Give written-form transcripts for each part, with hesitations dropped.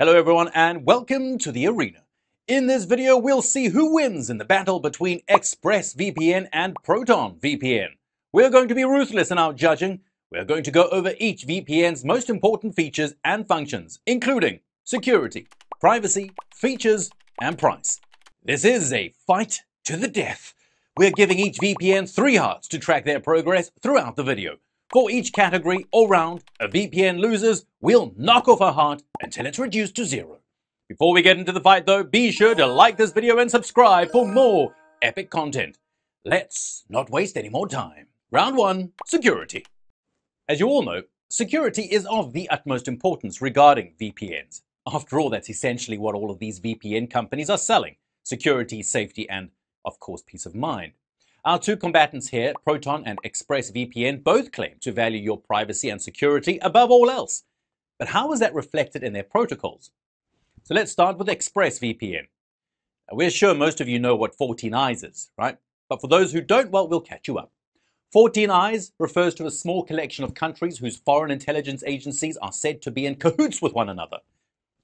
Hello everyone and welcome to the arena. In this video we'll see who wins in the battle between ExpressVPN and ProtonVPN. We're going to be ruthless in our judging. We're going to go over each VPN's most important features and functions, including security, privacy, features, and price. This is a fight to the death. We're giving each VPN 3 hearts to track their progress throughout the video. For each category or round a VPN loses, we'll knock off a heart until it's reduced to 0. Before we get into the fight though, be sure to like this video and subscribe for more epic content. Let's not waste any more time. Round 1, security. As you all know, security is of the utmost importance regarding VPNs. After all, that's essentially what all of these VPN companies are selling: security, safety, and of course peace of mind. Our two combatants here, Proton and ExpressVPN, both claim to value your privacy and security above all else. But how is that reflected in their protocols? So let's start with ExpressVPN. Now, we're sure most of you know what 14 eyes is, right? But for those who don't, well, we'll catch you up. 14 eyes refers to a small collection of countries whose foreign intelligence agencies are said to be in cahoots with one another.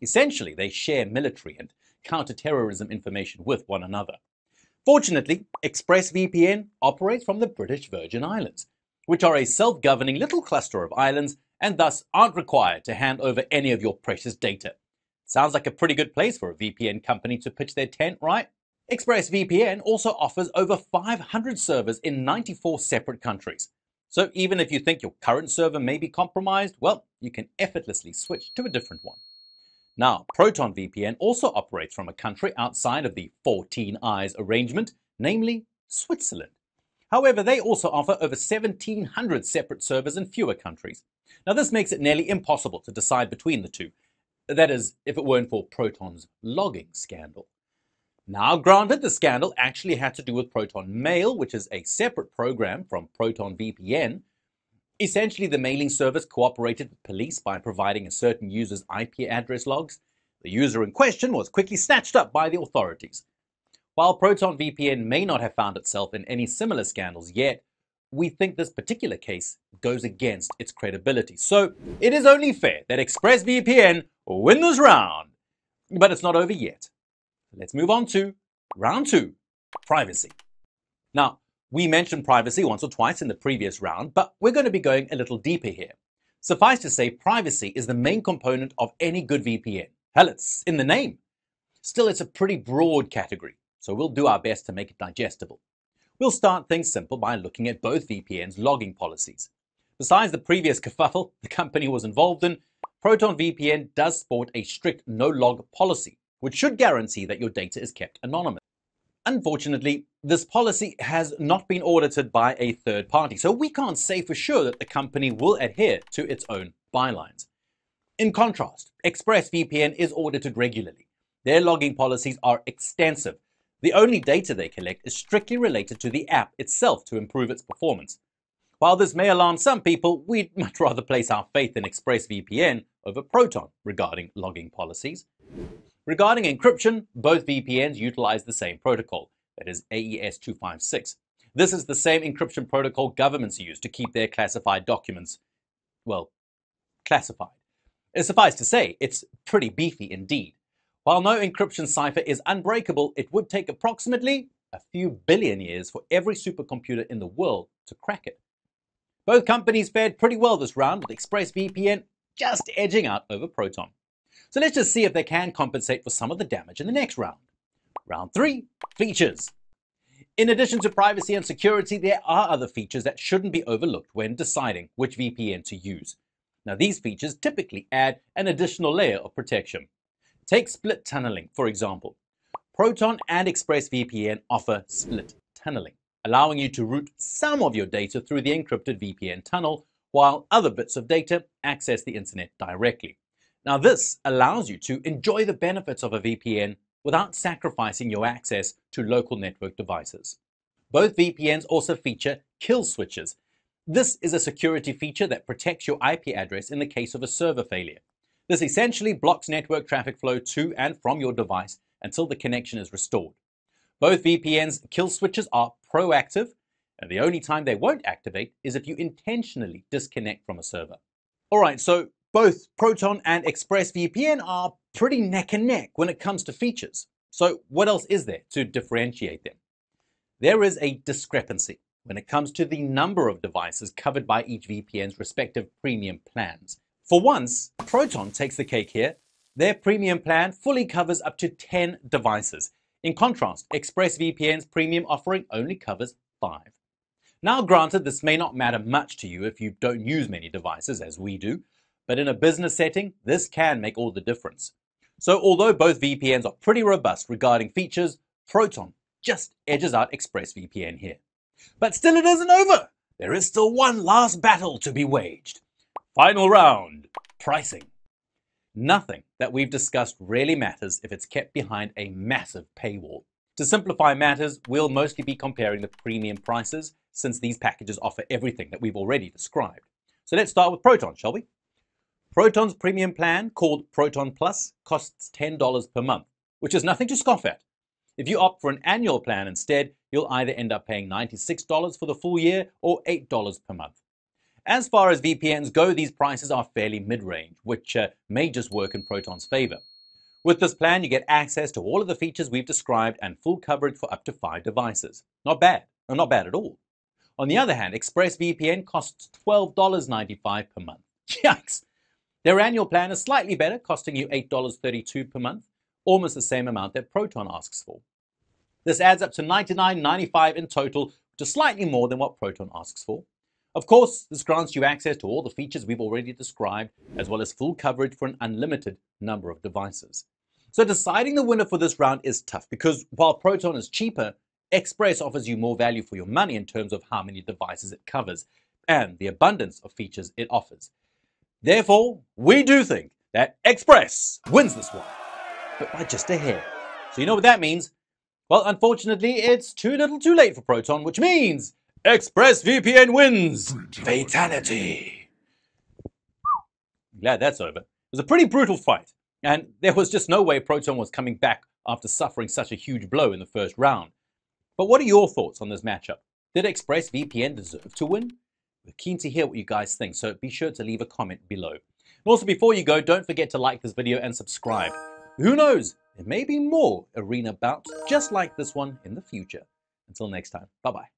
Essentially, they share military and counter-terrorism information with one another. Fortunately, ExpressVPN operates from the British Virgin Islands, which are a self-governing little cluster of islands and thus aren't required to hand over any of your precious data. Sounds like a pretty good place for a VPN company to pitch their tent, right? ExpressVPN also offers over 500 servers in 94 separate countries. So even if you think your current server may be compromised, well, you can effortlessly switch to a different one. Now, ProtonVPN also operates from a country outside of the 14 eyes arrangement, namely Switzerland. However, they also offer over 1,700 separate servers in fewer countries. Now, this makes it nearly impossible to decide between the two. That is, if it weren't for Proton's logging scandal. Now, granted, the scandal actually had to do with Proton Mail, which is a separate program from ProtonVPN. Essentially, the mailing service cooperated with police by providing a certain user's IP address logs. The user in question was quickly snatched up by the authorities. While ProtonVPN may not have found itself in any similar scandals yet, we think this particular case goes against its credibility. So it is only fair that ExpressVPN win this round. But it's not over yet. Let's move on to round 2, privacy. Now, we mentioned privacy once or twice in the previous round, but we're going to be going a little deeper here. Suffice to say, privacy is the main component of any good VPN. Hell, it's in the name. Still, it's a pretty broad category, so we'll do our best to make it digestible. We'll start things simple by looking at both VPN's logging policies. Besides the previous kerfuffle the company was involved in, ProtonVPN does sport a strict no-log policy, which should guarantee that your data is kept anonymous. Unfortunately, this policy has not been audited by a third party, so we can't say for sure that the company will adhere to its own bylines. In contrast, ExpressVPN is audited regularly. Their logging policies are extensive. The only data they collect is strictly related to the app itself to improve its performance. While this may alarm some people, we'd much rather place our faith in ExpressVPN over Proton regarding logging policies. Regarding encryption, both VPNs utilize the same protocol, that is AES 256. This is the same encryption protocol governments use to keep their classified documents, well, classified. Suffice to say, it's pretty beefy indeed. While no encryption cipher is unbreakable, it would take approximately a few billion years for every supercomputer in the world to crack it. Both companies fared pretty well this round, with ExpressVPN just edging out over Proton. So let's just see if they can compensate for some of the damage in the next round. Round 3, features. In addition to privacy and security, there are other features that shouldn't be overlooked when deciding which VPN to use. Now, these features typically add an additional layer of protection. Take split tunneling, for example. Proton and ExpressVPN offer split tunneling, allowing you to route some of your data through the encrypted VPN tunnel, while other bits of data access the internet directly. Now, this allows you to enjoy the benefits of a VPN without sacrificing your access to local network devices. Both VPNs also feature kill switches. This is a security feature that protects your IP address in the case of a server failure. This essentially blocks network traffic flow to and from your device until the connection is restored. Both VPN's kill switches are proactive, and the only time they won't activate is if you intentionally disconnect from a server. Alright, so Both Proton and ExpressVPN are pretty neck and neck when it comes to features. So what else is there to differentiate them? There is a discrepancy when it comes to the number of devices covered by each VPN's respective premium plans. For once, Proton takes the cake here. Their premium plan fully covers up to 10 devices. In contrast, ExpressVPN's premium offering only covers 5. Now granted, this may not matter much to you if you don't use many devices as we do, but in a business setting, this can make all the difference. So although both VPNs are pretty robust regarding features, Proton just edges out ExpressVPN here. But still it isn't over. There is still one last battle to be waged. Final round, pricing. Nothing that we've discussed really matters if it's kept behind a massive paywall. To simplify matters, we'll mostly be comparing the premium prices since these packages offer everything that we've already described. So let's start with Proton, shall we? Proton's premium plan, called Proton Plus, costs $10 per month, which is nothing to scoff at. If you opt for an annual plan instead, you'll either end up paying $96 for the full year or $8 per month. As far as VPNs go, these prices are fairly mid-range, which may just work in Proton's favor. With this plan, you get access to all of the features we've described and full coverage for up to 5 devices. Not bad, or not bad at all. On the other hand, ExpressVPN costs $12.95 per month. Yikes! Their annual plan is slightly better, costing you $8.32 per month, almost the same amount that Proton asks for. This adds up to $99.95 in total, which is slightly more than what Proton asks for. Of course, this grants you access to all the features we've already described, as well as full coverage for an unlimited number of devices. So deciding the winner for this round is tough because while Proton is cheaper, Express offers you more value for your money in terms of how many devices it covers and the abundance of features it offers. Therefore, we do think that Express wins this one, but by just a hair. So you know what that means? Well, unfortunately, it's too little too late for Proton, which means ExpressVPN wins! Fatality! Glad that's over. It was a pretty brutal fight, and there was just no way Proton was coming back after suffering such a huge blow in the first round. But what are your thoughts on this matchup? Did ExpressVPN deserve to win? We're keen to hear what you guys think, so be sure to leave a comment below. And also, before you go, don't forget to like this video and subscribe. Who knows? There may be more arena bouts just like this one in the future. Until next time, bye-bye.